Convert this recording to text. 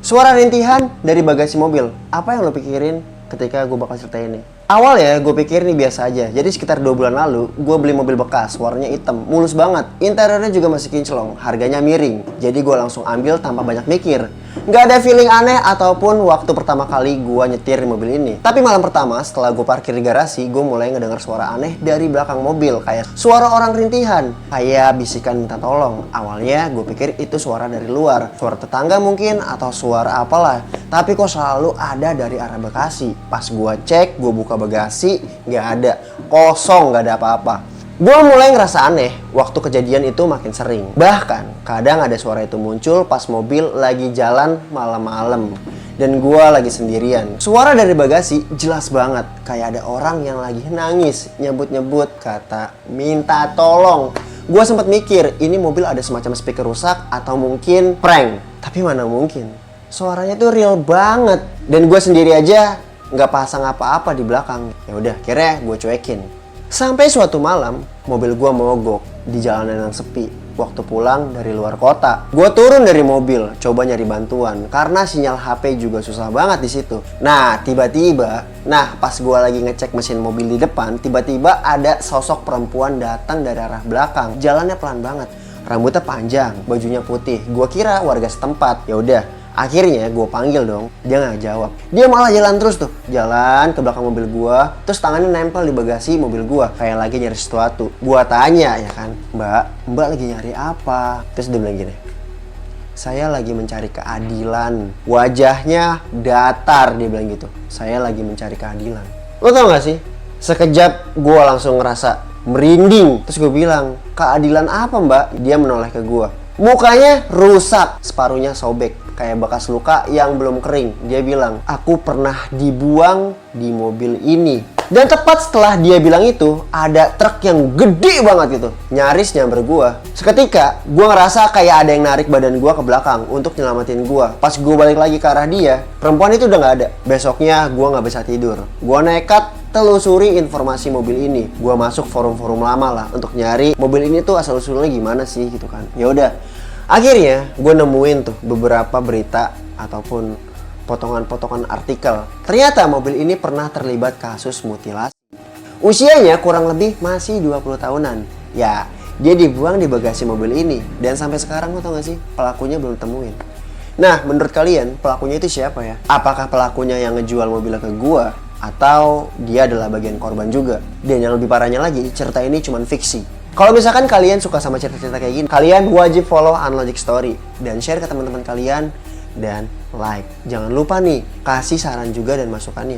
Suara rintihan dari bagasi mobil. Apa yang lo pikirin ketika gue bakal ceritain ini? Awal ya gue pikir ini biasa aja. Jadi sekitar 2 bulan lalu gue beli mobil bekas, warnanya hitam, mulus banget. Interiornya juga masih kinclong, harganya miring. Jadi gue langsung ambil tanpa banyak mikir. Nggak ada feeling aneh ataupun waktu pertama kali gue nyetir di mobil ini. Tapi malam pertama setelah gue parkir di garasi, gue mulai ngedengar suara aneh dari belakang mobil. Kayak suara orang rintihan, kayak bisikan minta tolong. Awalnya gue pikir itu suara dari luar, suara tetangga mungkin atau suara apalah. Tapi kok selalu ada dari arah Bekasi. Pas gue cek, gue buka bagasi, nggak ada, kosong, nggak ada apa-apa. Gue mulai ngerasa aneh waktu kejadian itu makin sering. Bahkan kadang ada suara itu muncul pas mobil lagi jalan malam-malam dan gue lagi sendirian. Suara dari bagasi jelas banget, kayak ada orang yang lagi nangis, nyebut-nyebut kata minta tolong. Gue sempat mikir ini mobil ada semacam speaker rusak atau mungkin prank. Tapi mana mungkin, suaranya tuh real banget dan gue sendiri aja nggak pasang apa-apa di belakang. Ya udah, akhirnya gue cuekin. Sampai suatu malam, mobil gue mogok di jalanan yang sepi. Waktu pulang dari luar kota, gue turun dari mobil, coba nyari bantuan karena sinyal HP juga susah banget di situ. Nah, pas gue lagi ngecek mesin mobil di depan, tiba-tiba ada sosok perempuan datang dari arah belakang. Jalannya pelan banget, rambutnya panjang, bajunya putih. Gue kira warga setempat. Ya udah. Akhirnya gue panggil dong, dia nggak jawab. Dia malah jalan terus tuh, jalan ke belakang mobil gue, terus tangannya nempel di bagasi mobil gue, kayak lagi nyari sesuatu. Gue tanya ya kan, Mbak lagi nyari apa? Terus dia bilang gini, saya lagi mencari keadilan. Wajahnya datar, dia bilang gitu. Saya lagi mencari keadilan. Lo tau gak sih? Sekejap gue langsung ngerasa merinding. Terus gue bilang, keadilan apa Mbak? Dia menoleh ke gue. Mukanya rusak, separuhnya sobek, kayak bekas luka yang belum kering. Dia bilang, aku pernah dibuang di mobil ini. Dan tepat setelah dia bilang itu, ada truk yang gede banget gitu, nyaris nyamber gua. Seketika, gua ngerasa kayak ada yang narik badan gua ke belakang untuk nyelamatin gua. Pas gua balik lagi ke arah dia, perempuan itu udah gak ada. Besoknya gua gak bisa tidur. Gua nekat telusuri informasi mobil ini. Gua masuk forum-forum lama lah untuk nyari mobil ini tuh asal-usulnya gimana sih gitu kan. Ya udah. Akhirnya gue nemuin tuh beberapa berita ataupun potongan-potongan artikel. Ternyata mobil ini pernah terlibat kasus mutilasi. Usianya kurang lebih masih 20 tahunan. Ya, dia dibuang di bagasi mobil ini. Dan sampai sekarang lo tau gak sih, pelakunya belum temuin. Nah, menurut kalian pelakunya itu siapa ya? Apakah pelakunya yang ngejual mobilnya ke gua? Atau dia adalah bagian korban juga? Dan yang lebih parahnya lagi, cerita ini cuma fiksi. Kalau misalkan kalian suka sama cerita-cerita kayak gini, kalian wajib follow Unlogic Story dan share ke teman-teman kalian dan like. Jangan lupa nih, kasih saran juga dan masukannya.